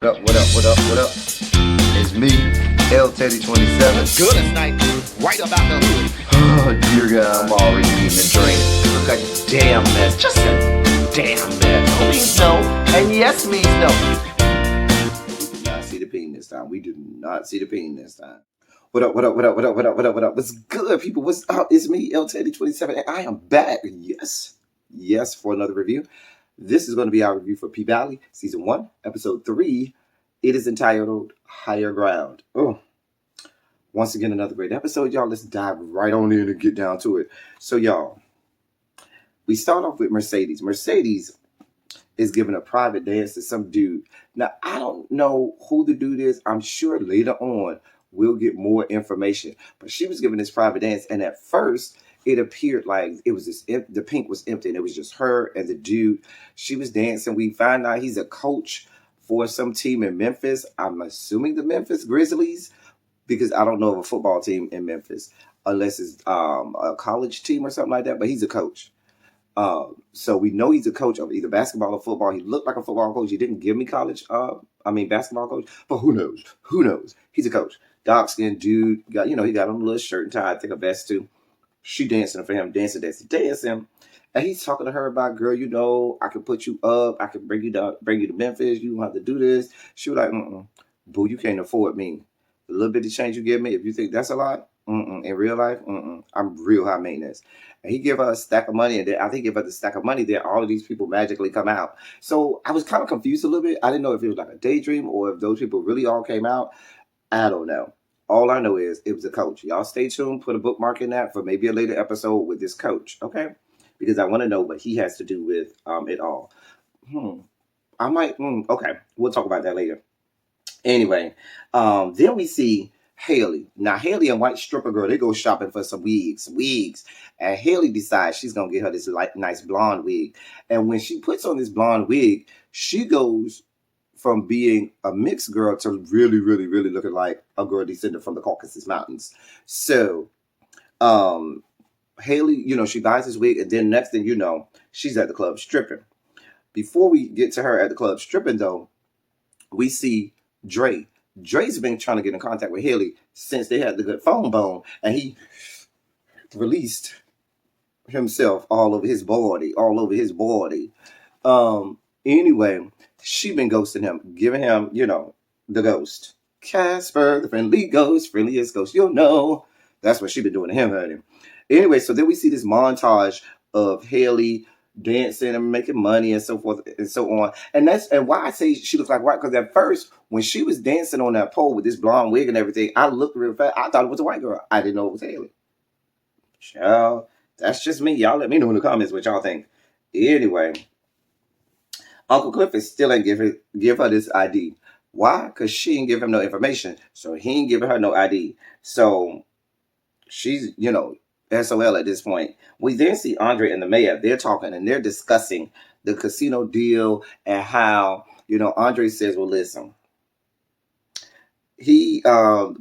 What up, what up, what up, what up? It's me, L Teddy 27. Good as night, right about the hood. Oh, dear God, I'm already eating a drink. Look at a damn mess, just a damn mess. No means no, and yes means no. We did not see the ping this time. We did not see the ping this time. What up, what up, what up, what up, what up, what up, what up? What's good, people? What's up? It's me, L Teddy 27, and I am back. Yes, for another review. This is going to be our review for PValley, Season 1, Episode 3. It is entitled Higher Ground. Oh, once again, another great episode, y'all. Let's dive right on in and get down to it. So, y'all, we start off with Mercedes. Mercedes is giving a private dance to some dude. Now, I don't know who the dude is. I'm sure later on we'll get more information. But she was giving this private dance, and at first, it appeared like it was just the pink was empty, and it was just her and the dude. She was dancing. We find out he's a coach for some team in Memphis. I'm assuming the Memphis Grizzlies, because I don't know of a football team in Memphis unless it's a college team or something like that. But he's a coach. So we know he's a coach of either basketball or football. He looked like a football coach. He didn't give me basketball coach. But who knows? Who knows? He's a coach. Dark skinned dude. He got on a little shirt and tie. I think a vest too. She dancing for him, dancing. And he's talking to her about, girl, I can put you up. I can bring you to Memphis. You don't have to do this. She was like, boo, you can't afford me. The little bit of change you give me, if you think that's a lot, in real life, I'm real high maintenance. And he give her a stack of money, and then I think give her the stack of money, then all of these people magically come out. So I was kind of confused a little bit. I didn't know if it was like a daydream or if those people really all came out. I don't know. All I know is it was a coach. Y'all stay tuned. Put a bookmark in that for maybe a later episode with this coach, okay? Because I want to know what he has to do with it all. I might, okay. We'll talk about that later. Anyway, then we see Haley. Now, Haley and White Stripper Girl, they go shopping for some wigs. And Haley decides she's going to get her this nice blonde wig. And when she puts on this blonde wig, she goes from being a mixed girl to really, really, really looking like a girl descended from the Caucasus Mountains. So, Haley, she buys this wig, and then next thing you know, she's at the club stripping. Before we get to her at the club stripping, though, we see Dre. Dre's been trying to get in contact with Haley since they had the good phone bone, and he released himself all over his body. Anyway, she been ghosting him, giving him, the ghost. Casper, the friendly ghost, friendliest ghost you'll know. That's what she been doing to him, honey. Anyway, so then we see this montage of Haley dancing and making money and so forth and so on. And why I say she looks like white, because at first, when she was dancing on that pole with this blonde wig and everything, I looked real fast. I thought it was a white girl. I didn't know it was Haley. Child, that's just me. Y'all let me know in the comments what y'all think. Anyway, Uncle Clifford still ain't give her this ID. Why? Because she didn't give him no information. So he ain't giving her no ID. So she's, SOL at this point. We then see Andre and the mayor. They're talking and they're discussing the casino deal and how, Andre says, well, listen, he,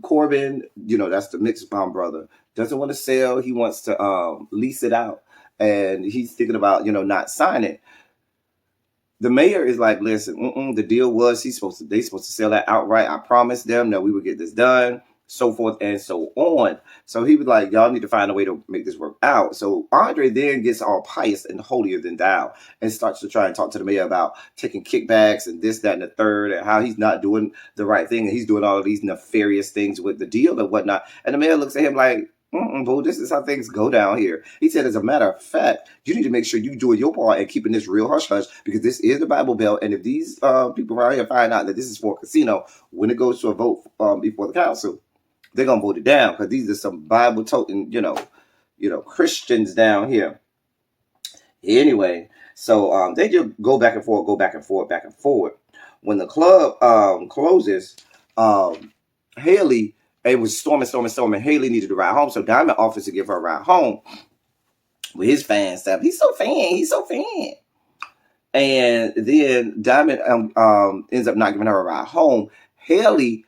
Corbin, that's the mixed bomb brother, doesn't want to sell. He wants to lease it out. And he's thinking about, not signing. The mayor is like, listen, the deal was they supposed to sell that outright. I promised them that we would get this done, so forth and so on. So he was like, y'all need to find a way to make this work out. So Andre then gets all pious and holier than thou and starts to try and talk to the mayor about taking kickbacks and this, that, and the third, and how he's not doing the right thing. And he's doing all of these nefarious things with the deal and whatnot. And the mayor looks at him like, boo, this is how things go down here. He said, as a matter of fact, you need to make sure you do your part and keeping this real hush-hush, because this is the Bible Belt. And if these people around here find out that this is for a casino, when it goes to a vote before the council, they're going to vote it down, because these are some Bible-toting, Christians down here. Anyway, so they just go back and forth. When the club closes, Haley, it was storming. Haley needed to ride home, so Diamond offers to give her a ride home with his fan stuff. He's so fan. And then Diamond ends up not giving her a ride home. Haley,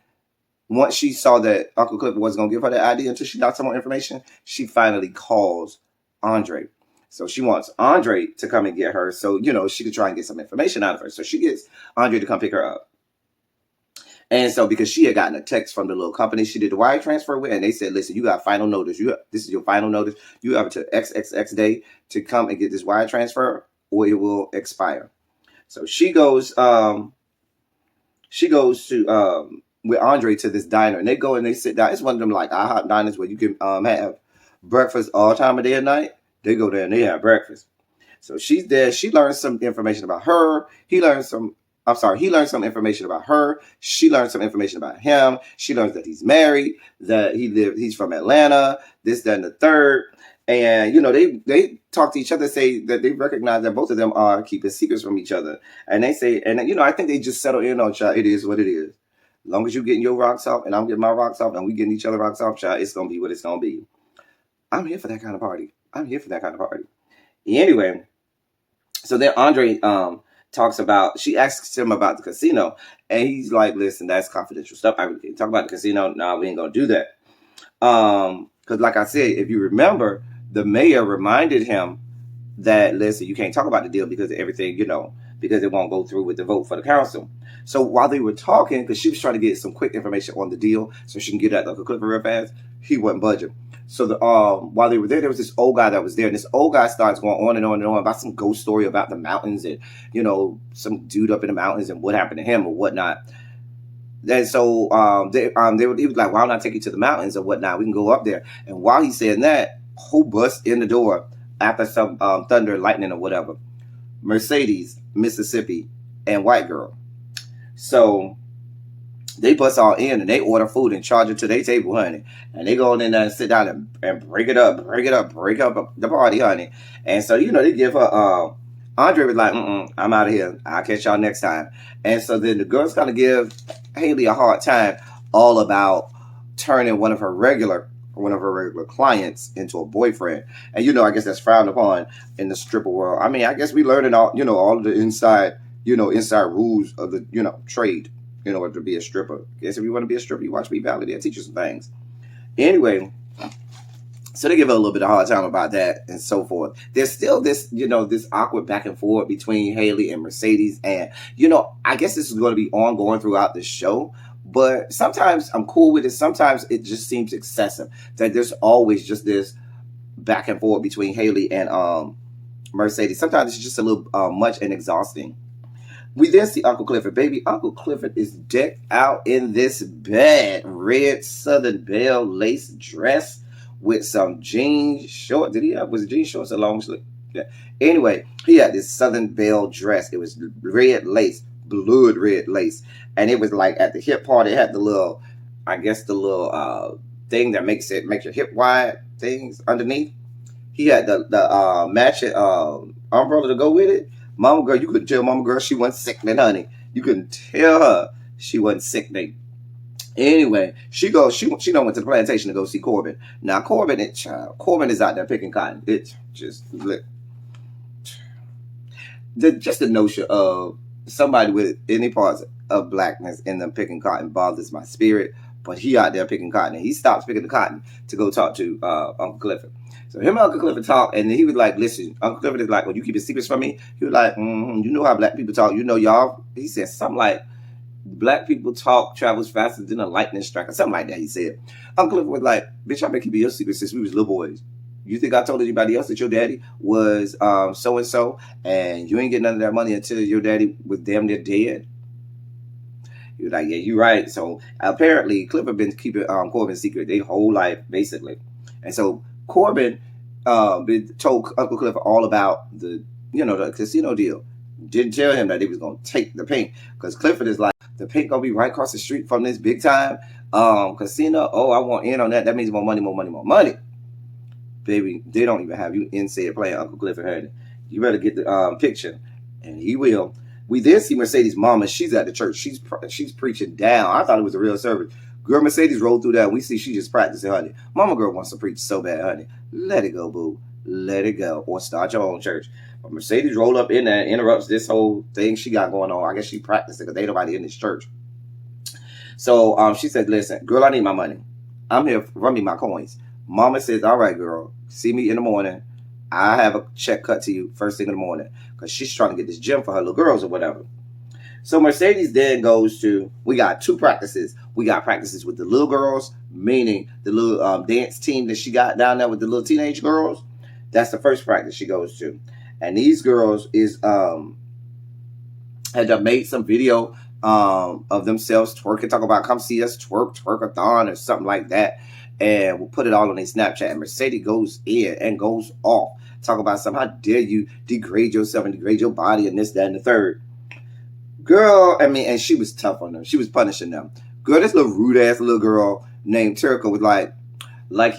once she saw that Uncle Clifford wasn't going to give her the ID until she got some more information, she finally calls Andre. So she wants Andre to come and get her so, she could try and get some information out of her. So she gets Andre to come pick her up. And so because she had gotten a text from the little company she did the wire transfer with, and they said, listen, you got final notice. This is your final notice. You have to XXX day to come and get this wire transfer or it will expire. So she goes to with Andre to this diner, and they go and they sit down. It's one of them like IHOP diners where you can have breakfast all time of day and night. They go there and they have breakfast. So she's there. She learns some information about her. He learns some information about her. She learns some information about him. She learns that he's married, that he's from Atlanta, this, that, and the third. And, you know, they talk to each other, say that they recognize that both of them are keeping secrets from each other. And they say, and, you know, I think they just settle in on, child, it is what it is. As long as you're getting your rocks off and I'm getting my rocks off and we getting each other rocks off, child, it's going to be what it's going to be. I'm here for that kind of party. Anyway, so then Andre talks about, she asks him about the casino, and he's like, listen, that's confidential stuff. I really can't talk about the casino. No, we ain't going to do that. Because like I said, if you remember, the mayor reminded him that, listen, you can't talk about the deal because of everything, you know, because it won't go through with the vote for the council. So while they were talking, because she was trying to get some quick information on the deal so she can get at Uncle Clifford real fast, he wasn't budging. So while they were there was this old guy that was there, and this old guy starts going on and on and on about some ghost story about the mountains and, you know, some dude up in the mountains and what happened to him or whatnot. And so he was like, why don't I take you to the mountains or whatnot? We can go up there. And while he's saying that, who busts in the door after some thunder, lightning or whatever? Mercedes, Mississippi, and white girl. So they bust all in and they order food and charge it to their table, honey. And they go in there and sit down and break up the party, honey. And so, you know, they give her, Andre was like, I'm out of here. I'll catch y'all next time. And so then the girls kind of give Haley a hard time all about turning one of her regular clients into a boyfriend. And, you know, I guess that's frowned upon in the stripper world. I mean, I guess we learning all of the inside rules of the, you know, trade. In order to be a stripper. I guess if you want to be a stripper, you watch PValley. They'll teach you some things. Anyway, so they give her a little bit of a hard time about that and so forth. There's still this, you know, this awkward back and forth between Haley and Mercedes. And, you know, I guess this is going to be ongoing throughout the show. But sometimes I'm cool with it. Sometimes it just seems excessive. That there's always just this back and forth between Haley and Mercedes. Sometimes it's just a little much and exhausting. We then see Uncle Clifford. Baby, Uncle Clifford is decked out in this bad red Southern Belle lace dress with some jean shorts. Was it jean shorts or long sleeve? Yeah. Anyway, he had this Southern Belle dress. It was red lace, blood red lace. And it was like at the hip part, it had the little thing that makes your hip wide things underneath. He had the matching umbrella to go with it. Mama girl, you couldn't tell Mama girl she wasn't sickening, honey. You couldn't tell her she wasn't sickening. Anyway, she went to the plantation to go see Corbin. Now Corbin is out there picking cotton. It's just just the notion of somebody with any parts of blackness in them picking cotton bothers my spirit. But he out there picking cotton, and he stops picking the cotton to go talk to Uncle Clifford. So him and Uncle Clifford talk, and he was like, listen, Uncle Clifford is like, well, you keeping secrets from me? He was like, you know how black people talk. You know, y'all, he said something like, black people talk travels faster than a lightning strike, or something like that, he said. Uncle Clifford was like, bitch, I've been keeping your secrets since we was little boys. You think I told anybody else that your daddy was so-and-so, and you ain't getting none of that money until your daddy was damn near dead? He was like, yeah, you're right. So apparently Clifford been keeping Corbin's secret their whole life, basically. And so Corbin told Uncle Clifford all about the casino deal. Didn't tell him that he was going to take the pink, because Clifford is like, the pink going to be right across the street from this big time casino. Oh, I want in on that. That means more money, more money, more money. Baby, they don't even have you in said playing Uncle Clifford, honey. You better get the picture, and he will. We then see Mercedes' mama. She's at the church. She's preaching down. I thought it was a real service. Girl, Mercedes rolled through that. We see she just practicing, honey. Mama girl wants to preach so bad, honey. Let it go, boo. Let it go. Or start your own church. But Mercedes rolled up in there and interrupts this whole thing she got going on. I guess she practiced it because ain't nobody in this church. So she said, listen, girl, I need my money. I'm here. Run me my coins. Mama says, all right, girl. See me in the morning. I have a check cut to you first thing in the morning, because she's trying to get this gym for her little girls or whatever. So Mercedes then goes to, we got two practices. We got practices with the little girls, meaning the little dance team that she got down there with the little teenage girls. That's the first practice she goes to. And these girls had made some video of themselves twerking, talk about come see us twerk-a-thon or something like that. And we'll put it all on their Snapchat. And Mercedes goes in and goes off. Talk about something, how dare you degrade yourself and degrade your body and this, that, and the third. Girl, I mean, and she was tough on them. She was punishing them. Girl, this little rude-ass little girl named Turco was like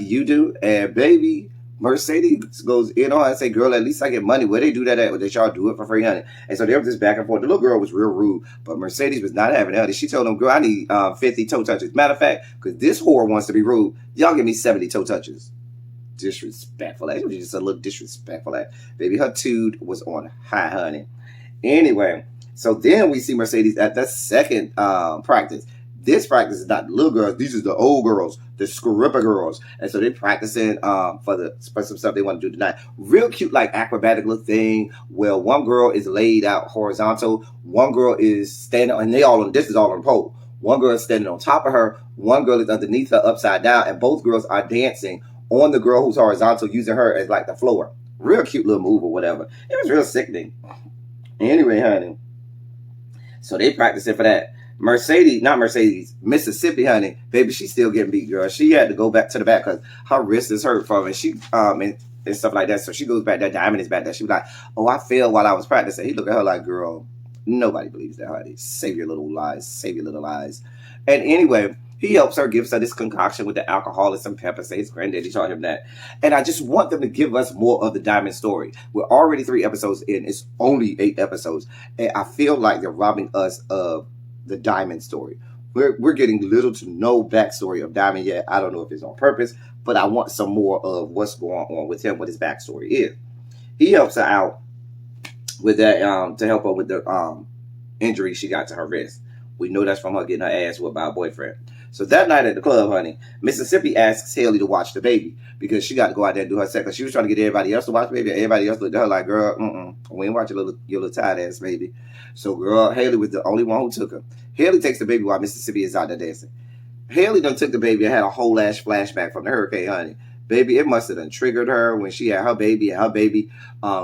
you do. And baby, Mercedes goes in on her and say, girl, at least I get money. Where they do that at? That y'all do it for free, honey. And so they were just back and forth. The little girl was real rude, but Mercedes was not having it. She told them, girl, I need 50 toe touches. Matter of fact, because this whore wants to be rude, y'all give me 70 toe touches. Disrespectful. That was just a little disrespectful. Baby, her tude was on high, honey. Anyway, so then we see Mercedes at the second practice. This practice is not the little girls. These are the old girls, the scripper girls. And so they're practicing for some stuff they want to do tonight. Real cute, like acrobatic little thing where one girl is laid out horizontal. One girl is standing, and this is all on a pole. One girl is standing on top of her. One girl is underneath her upside down. And both girls are dancing on the girl who's horizontal, using her as like the floor. Real cute little move or whatever. It was real sickening. Anyway, honey. So they practicing for that. Mississippi, honey, baby, she's still getting beat, girl. She had to go back to the back because her wrist is hurt from it. She and stuff like that. So she goes back there. Diamond is back there. She was like, oh, I failed while I was practicing. He looked at her like, girl, nobody believes that, honey. Save your little lies. Save your little lies. And anyway, he helps her, gives her this concoction with the alcohol and some pepper. Say his granddaddy taught him that. And I just want them to give us more of the Diamond story. We're already 3 episodes in. It's only 8 episodes. And I feel like they're robbing us of the Diamond story. We're getting little to no backstory of Diamond yet. I don't know if it's on purpose, but I want some more of what's going on with him, what his backstory is. He helps her out with that to help her with the injury she got to her wrist. We know that's from her getting her ass whipped by a boyfriend. So that night at the club, honey, Mississippi asks Haley to watch the baby because she got to go out there and do her set. Because she was trying to get everybody else to watch the baby. Everybody else looked at her like, girl, we ain't watching your little tight ass baby. So, girl, Haley was the only one who took her. Haley takes the baby while Mississippi is out there dancing. Haley done took the baby and had a whole ass flashback from the hurricane, honey. Baby, it must have done triggered her when she had her baby and her baby.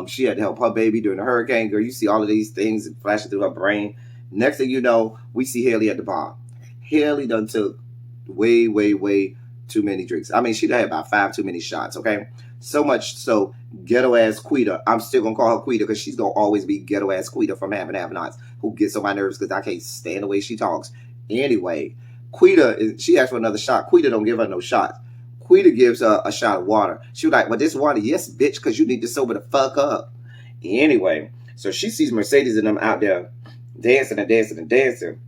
She had to help her baby during the hurricane. Girl, you see all of these things flashing through her brain. Next thing you know, we see Haley at the bar. Haley done took way, way, way too many drinks. I mean, she done had about 5 too many shots, okay? So much so, ghetto-ass Quita. I'm still going to call her Quita because she's going to always be ghetto-ass Quita from Have and Have-Nots, who gets on my nerves because I can't stand the way she talks. Anyway, Quita, she asked for another shot. Quita don't give her no shots. Quita gives her a shot of water. She was like, well, this water, yes, bitch, because you need to sober the fuck up. Anyway, so she sees Mercedes and them out there dancing and dancing and dancing.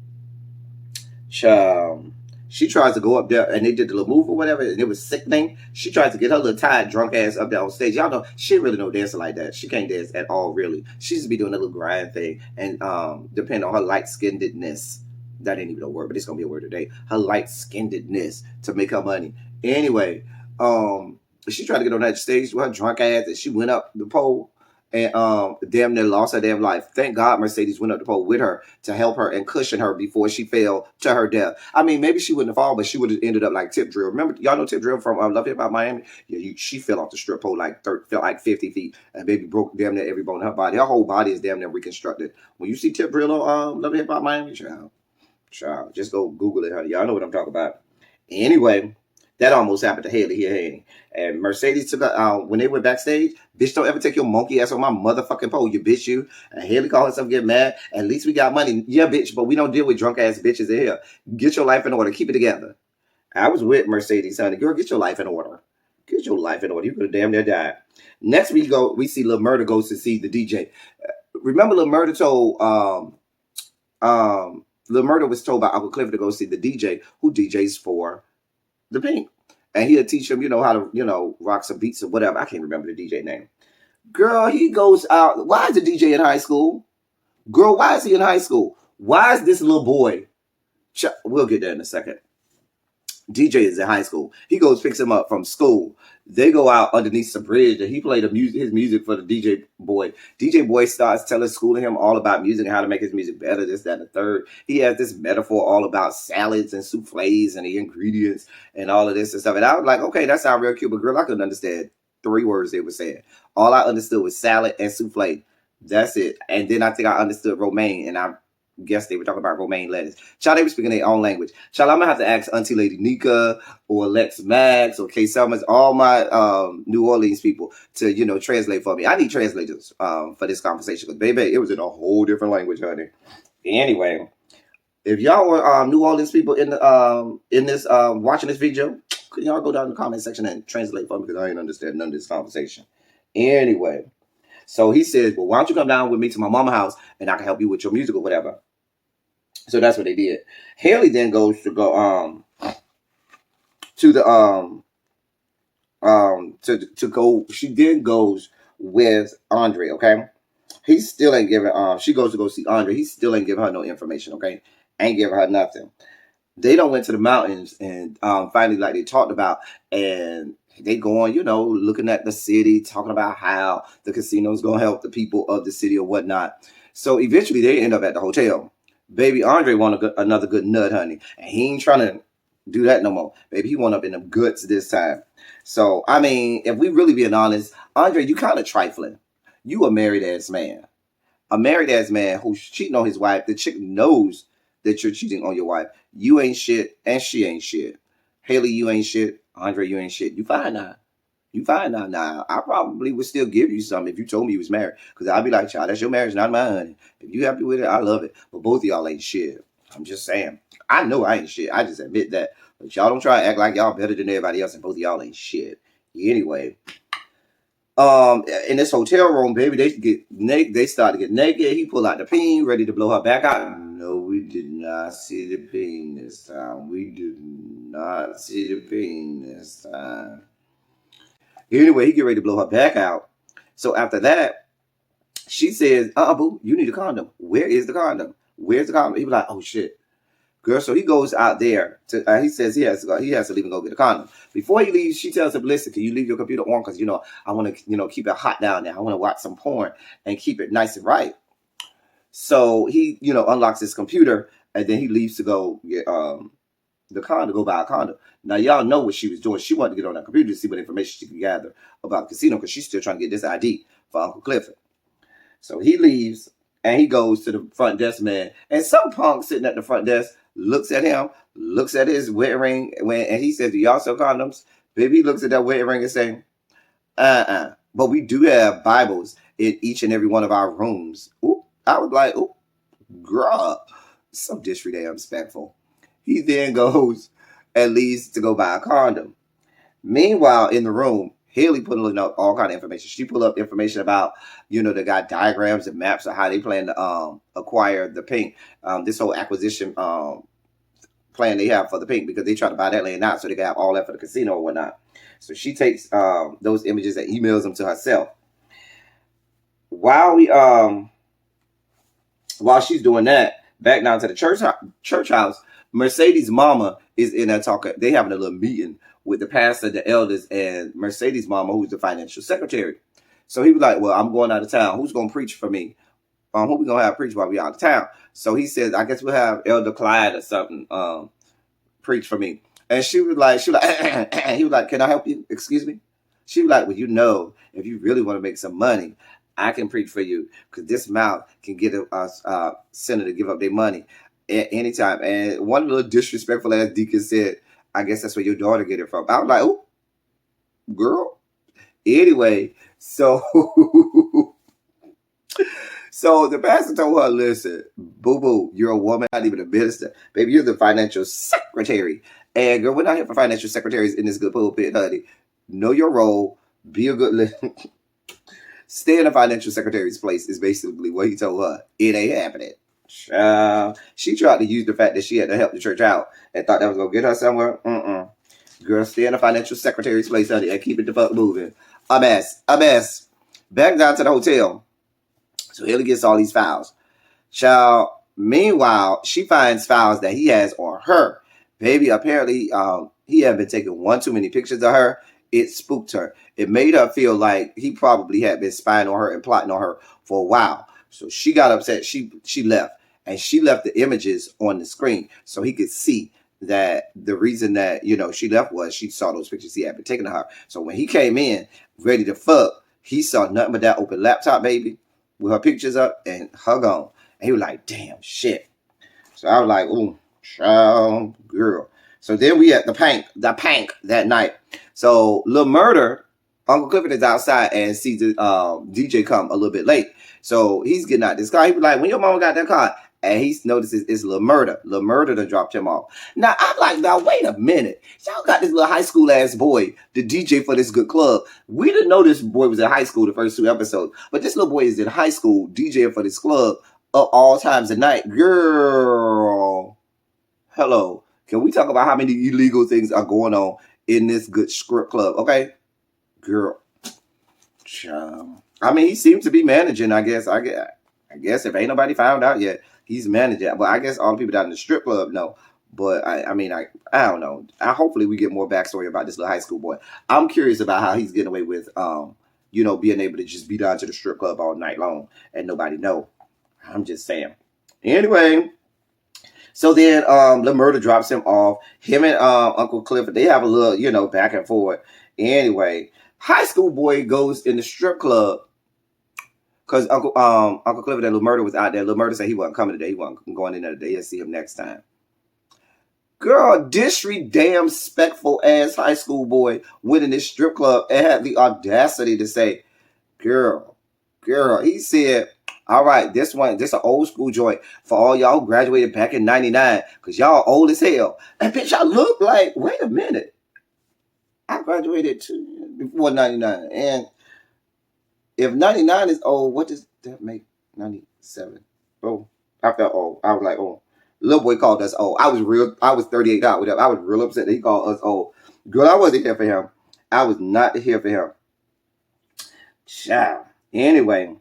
She tries to go up there, and they did the little move or whatever, and it was sickening. She tries to get her little tired, drunk ass up there on stage. Y'all know, she ain't really no dancer like that. She can't dance at all, really. She just be doing a little grind thing, and depending on her light-skinnedness, that ain't even a word, but it's going to be a word today, her light-skinnedness to make her money. Anyway, she tried to get on that stage with her drunk ass, and she went up the pole, and damn near lost her damn life. Thank God Mercedes went up the pole with her to help her and cushion her before she fell to her death. I mean, maybe she wouldn't have fallen, but she would have ended up like Tip Drill. Remember, y'all know Tip Drill from Love Hip Hop Miami? Yeah, she fell off the strip pole fell like 50 feet, and baby broke damn near every bone in her body. Her whole body is damn near reconstructed. When you see Tip Drill on Love Hip Hop Miami, child, just go Google it, honey. Y'all know what I'm talking about. Anyway, that almost happened to Haley here, honey. And Mercedes took her, when they went backstage, bitch, don't ever take your monkey ass on my motherfucking pole, you bitch, you. And Haley called herself get mad. At least we got money. Yeah, bitch, but we don't deal with drunk ass bitches in here. Get your life in order. Keep it together. I was with Mercedes, honey. Girl, get your life in order. Get your life in order. You could have damn near died. Next we see Lil Murda goes to see the DJ. Remember Lil Murda told, Lil Murda was told by Uncle Clifford to go see the DJ who DJs for the Pink. And he'll teach him, how to, rock some beats or whatever. I can't remember the DJ name. Girl, he goes out. Why is the DJ in high school? Girl, why is he in high school? Why is this little boy? We'll get there in a second. DJ is in high school. He goes, picks him up from school. They go out underneath some bridge, and he played his music for the DJ boy. DJ boy starts schooling him all about music and how to make his music better, this, that, and the third. He has this metaphor all about salads and souffles and the ingredients and all of this and stuff. And I was like, okay, that sounds real cute, but girl, I couldn't understand 3 words they were saying. All I understood was salad and souffle. That's it. And then I think I understood romaine, and I guess they were talking about romaine lettuce. Child, they were speaking their own language. Child, I'm gonna have to ask Auntie Lady Nika or Lex Max or K Summers, all my New Orleans people to translate for me. I need translators for this conversation, because baby, it was in a whole different language, honey. Anyway, if y'all were New Orleans people in this watching this video, could y'all go down in the comment section and translate for me, because I ain't understand none of this conversation. Anyway, so he says, well, why don't you come down with me to my mama's house and I can help you with your music or whatever. So that's what they did. Haley then goes to go to the to go. She then goes with Andre. Okay, he still ain't giving. She goes to go see Andre. He still ain't giving her no information. Okay, ain't giving her nothing. They don't went to the mountains and finally, like they talked about, and they go on, looking at the city, talking about how the casino's gonna help the people of the city or whatnot. So eventually, they end up at the hotel. Baby Andre want another good nut, honey. And he ain't trying to do that no more. Baby, he want up in them guts this time. So, I mean, if we really being honest, Andre, you kind of trifling. You a married-ass man. A married-ass man who's cheating on his wife. The chick knows that you're cheating on your wife. You ain't shit, and she ain't shit. Haley, you ain't shit. Andre, you ain't shit. You fine now. You fine now. Now, I probably would still give you something if you told me you was married. Because I'd be like, child, that's your marriage, not mine, honey. If you happy with it, I love it. But both of y'all ain't shit. I'm just saying. I know I ain't shit. I just admit that. But y'all don't try to act like y'all better than everybody else, and both of y'all ain't shit. Anyway. In this hotel room, baby, they start to get naked. He pulled out the peen, ready to blow her back out. No, we did not see the peen this time. We did not see the peen this time. Anyway, he get ready to blow her back out. So after that, she says, boo, you need a condom. Where is the condom? Where's the condom? He was like, oh shit. Girl, so he goes out there to he says he has to leave and go get a condom. Before he leaves, she tells him, listen, can you leave your computer on? Because I want to keep it hot down there. I want to watch some porn and keep it nice and right. So he unlocks his computer, and then he leaves to go get the condom, go buy a condom. Now, y'all know what she was doing. She wanted to get on that computer to see what information she could gather about the casino, because she's still trying to get this ID for Uncle Clifford. So he leaves, and he goes to the front desk man. And some punk sitting at the front desk looks at him, looks at his wedding ring, and he says, do y'all sell condoms? Baby looks at that wedding ring and saying, but we do have Bibles in each and every one of our rooms. Ooh, I was like, ooh, girl, so disrespectful. He then goes and leaves to go buy a condom. Meanwhile, in the room, Haley putting up all kind of information. She pulled up information about, they got diagrams and maps of how they plan to acquire the pink. This whole acquisition plan they have for the pink, because they try to buy that land out so they can have all that for the casino or whatnot. So she takes those images and emails them to herself. While she's doing that, back down to the church house, Mercedes' mama is in there talking. They having a little meeting with the pastor, the elders, and Mercedes' mama, who's the financial secretary. So he was like, well, I'm going out of town. Who's going to preach for me? Who we going to have preach while we out of town? So he says, I guess we'll have Elder Clyde or something preach for me. And he was like, can I help you? Excuse me? She was like, well, if you really want to make some money, I can preach for you, because this mouth can get a sinner to give up their money at any time. And one little disrespectful ass deacon said, I guess that's where your daughter get it from. I was like, oh, girl. Anyway, so the pastor told her, listen, boo-boo, you're a woman, not even a minister. Baby, you're the financial secretary. And girl, we're not here for financial secretaries in this good pulpit, honey. Know your role. Be a good stay in a financial secretary's place is basically what he told her. It ain't happening. She tried to use the fact that she had to help the church out and thought that was going to get her somewhere. Girl, stay in a financial secretary's place, honey, and keep it the fuck moving. A mess. Back down to the hotel. So Haley gets all these files. Child, meanwhile, she finds files that he has on her. Baby, apparently, he had been taking one too many pictures of her. It spooked her. It made her feel like he probably had been spying on her and plotting on her for a while. So she got upset. She left, and she left the images on the screen so he could see that the reason that she left was she saw those pictures he had been taking of her. So when he came in ready to fuck, he saw nothing but that open laptop, baby, with her pictures up and her gone. And he was like, "Damn shit." So I was like, "Ooh, child, girl." So then we at the pank that night. So Lil Murder, Uncle Clifford is outside and sees the DJ come a little bit late. So he's getting out this car. He was like, "When your mama got that car?" And he notices it's Lil Murder. Lil Murder done dropped him off. Now, I'm like, now, wait a minute. Y'all got this little high school ass boy, the DJ for this good club. We didn't know this boy was in high school the first 2 episodes. But this little boy is in high school, DJing for this club up all times of night. Girl, hello. Can we talk about how many illegal things are going on in this good strip club? Okay? Girl. Child. I mean, he seems to be managing, I guess. I guess if ain't nobody found out yet, he's managing. But I guess all the people down in the strip club know. But I mean, I don't know. Hopefully we get more backstory about this little high school boy. I'm curious about how he's getting away with, being able to just be down to the strip club all night long and nobody know. I'm just saying. Anyway, so then the murder drops him off. Him and Uncle Clifford, they have a little, back and forth. Anyway, high school boy goes in the strip club because Uncle Clifford and Lil Murder was out there. Lil Murder said he wasn't coming today. He wasn't going in there today. He'll see him next time. Girl, disrespectful ass high school boy went in this strip club and had the audacity to say, girl, he said, "All right, this an old school joint for all y'all who graduated back in 99, because y'all old as hell." And bitch, I look like, wait a minute. I graduated before 99. And if 99 is old, what does that make 97? Oh, I felt old. I was like, oh. Little boy called us old. I was 38 out with him. I was real upset that he called us old. Girl, I wasn't here for him. I was not here for him. Child. Anyway,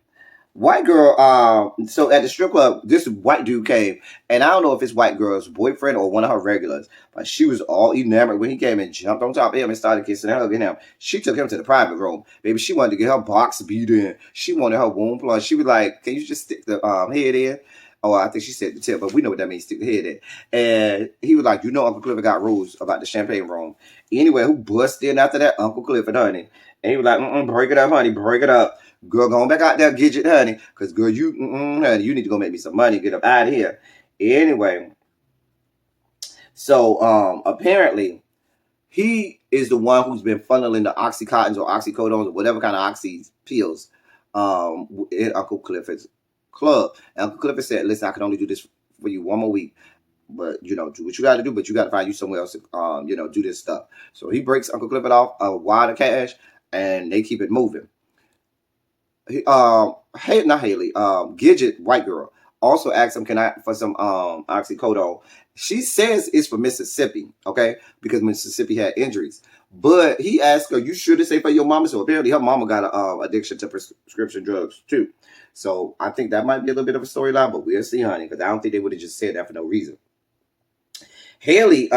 white girl, so at the strip club, this white dude came, and I don't know if it's white girl's boyfriend or one of her regulars, but she was all enamored when he came and jumped on top of him and started kissing and hugging him. She took him to the private room. Baby, she wanted to get her box beat in. She wanted her womb plunged. She was like, "Can you just stick the head in?" Oh, I think she said the tip, but we know what that means, stick the head in. And he was like, Uncle Clifford got rules about the champagne room. Anyway, who busted in after that? Uncle Clifford, honey. And he was like, break it up, honey, break it up. Girl, going back out there, Gidget, honey. Because, girl, honey, you need to go make me some money, get up out of here. Anyway, so apparently, he is the one who's been funneling the Oxycontins or Oxycodones or whatever kind of Oxy pills in Uncle Clifford's club. And Uncle Clifford said, "Listen, I can only do this for you 1 more week. But, do what you got to do, but you got to find you somewhere else to, do this stuff." So he breaks Uncle Clifford off a wad of cash, and they keep it moving. Not Haley, Gidget, white girl, also asked him, "Can I for some oxycodone?" She says it's for Mississippi, okay, because Mississippi had injuries. But he asked her, "You sure to say for your mama?" So apparently her mama got an addiction to prescription drugs too. So I think that might be a little bit of a storyline, but we'll see, honey, because I don't think they would have just said that for no reason. Haley,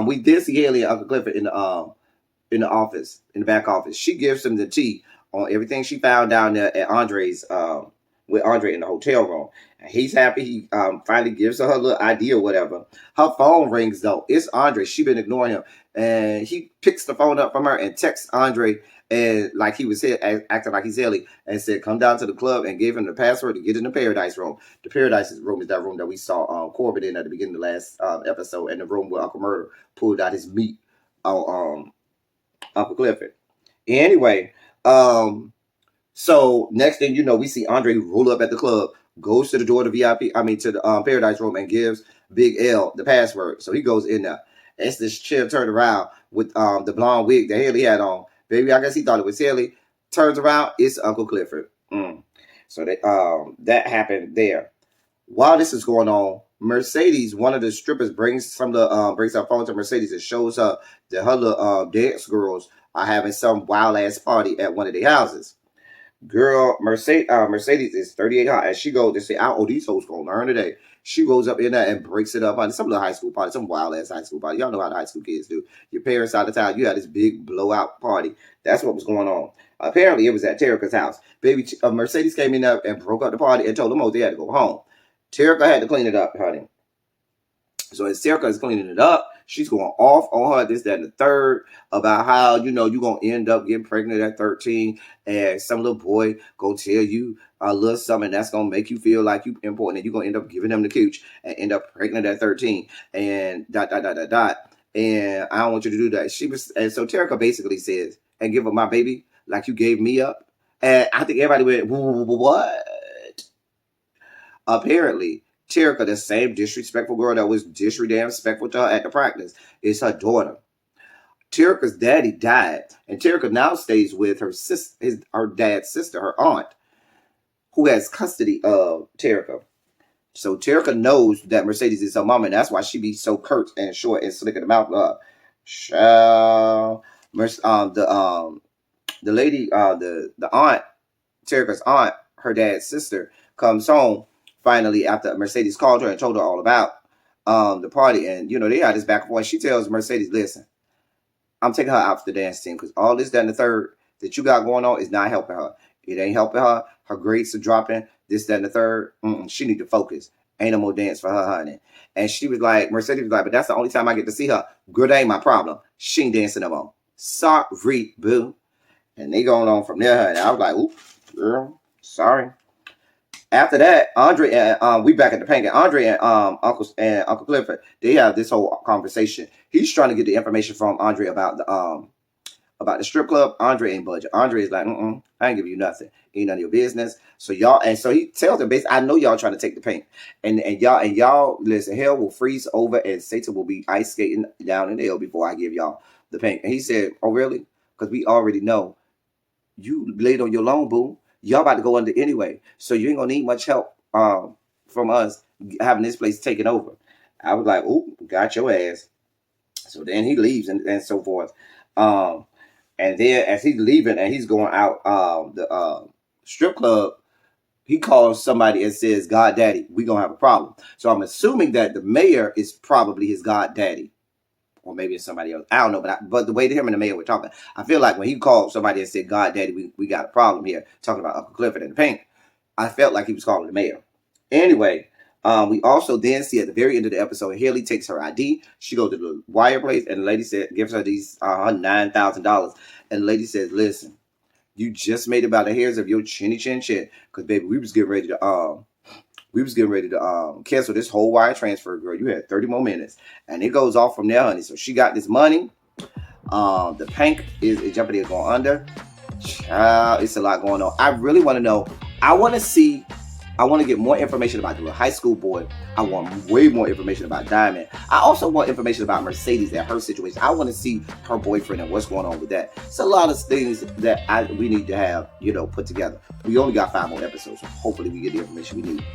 we did see Haley and Uncle Clifford in the office, in the back office. She gives him the tea on everything she found down there at Andre's, with Andre in the hotel room. And he's happy. He finally gives her little ID or whatever. Her phone rings though. It's Andre. She been ignoring him. And he picks the phone up from her and texts Andre, and like he was here, acting like he's Haley, and said, "Come down to the club," and gave him the password to get in the Paradise room. The Paradise room is that room that we saw Corbett in at the beginning of the last episode, and the room where Uncle Murder pulled out his meat on Uncle Clifford. Anyway, so next thing you know, we see Andre roll up at the club, goes to the door to the Paradise room, and gives Big L the password. So he goes in there. It's this chick turned around with the blonde wig that Haley had on. Baby, I guess he thought it was Haley. Turns around, it's Uncle Clifford. So that happened there. While this is going on, Mercedes, one of the strippers, brings her phone to Mercedes and shows her that her little dance girls are having some wild ass party at one of their houses. Girl, Mercedes is 38 hot, and she goes to say, "Oh, these hoes gonna learn today." She rolls up in there and breaks it up, honey. Some little high school party, some wild ass high school party. Y'all know how the high school kids do. Your parents out of town, you had this big blowout party. That's what was going on. Apparently, it was at Terica's house. Baby, Mercedes came in there and broke up the party and told them, they had to go home. Terica had to clean it up, honey. So as Terica is cleaning it up, she's going off on her, this, that, and the third, about how, you're going to end up getting pregnant at 13, and some little boy going to tell you a little something that's going to make you feel like you important, and you're going to end up giving them the cooch and end up pregnant at 13, and ... And I don't want you to do that. And so Terica basically says, and give up my baby like you gave me up. And I think everybody went, what? Apparently, Terica, the same disrespectful girl that was disrespectful to her at the practice, is her daughter. Terica's daddy died, and Terica now stays with her sister, her dad's sister, her aunt, who has custody of Terica. So Terica knows that Mercedes is her mama, and that's why she be so curt and short and slick in the mouth. The lady, the aunt, Terica's aunt, her dad's sister, comes home finally after Mercedes called her and told her all about the party. And, they had this back and forth. She tells Mercedes, listen, I'm taking her out for the dance team because all this, that, and the third that you got going on is not helping her. It ain't helping her. Her grades are dropping. This, that, and the third. She need to focus. Ain't no more dance for her, honey. And she was like, Mercedes was like, but that's the only time I get to see her. Girl, that ain't my problem. She ain't dancing no more. Sorry, boo. And they going on from there, honey. I was like, oops, girl, sorry. After that, Andre and we back at the paint. Andre and Uncle Clifford, they have this whole conversation. He's trying to get the information from Andre about the strip club. Andre ain't budget. Andre is like, I ain't giving you nothing. Ain't none of your business. So he tells them, basically, I know y'all trying to take the paint. And y'all, listen, hell will freeze over and Satan will be ice skating down in hell before I give y'all the paint. And he said, oh, really? Because we already know you laid on your loan, boo. Y'all about to go under anyway. So you ain't going to need much help from us having this place taken over. I was like, oh, got your ass. So then he leaves and so forth. And then as he's leaving and he's going out the strip club, he calls somebody and says, God daddy, we going to have a problem. So I'm assuming that the mayor is probably his God daddy. Or maybe it's somebody else. I don't know. But the way that him and the mayor were talking, I feel like when he called somebody and said, God daddy, we got a problem here, talking about Uncle Clifford and the paint, I felt like he was calling the mayor. Anyway, we also then see at the very end of the episode, Haley takes her ID. She goes to the wire place and the lady gives her these $9,000. And the lady says, listen, you just made about the hairs of your chinny chin chin. Because, baby, we was getting ready to cancel this whole wire transfer, girl. You had 30 more minutes. And it goes off from there, honey. So she got this money. The pank is jumping in, going under. Child, it's a lot going on. I really want to know. I want to get more information about the high school boy. I want way more information about Diamond. I also want information about Mercedes and her situation. I want to see her boyfriend and what's going on with that. It's a lot of things that we need to have, put together. We only got 5 more episodes, so hopefully we get the information we need.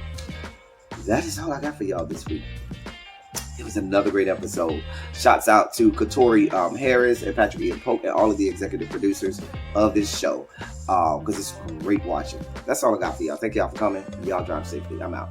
That is all I got for y'all this week. It was another great episode. Shouts out to Katori Harris and Patrick Ian Polk and all of the executive producers of this show. Because it's great watching. That's all I got for y'all. Thank y'all for coming. Y'all drive safely. I'm out.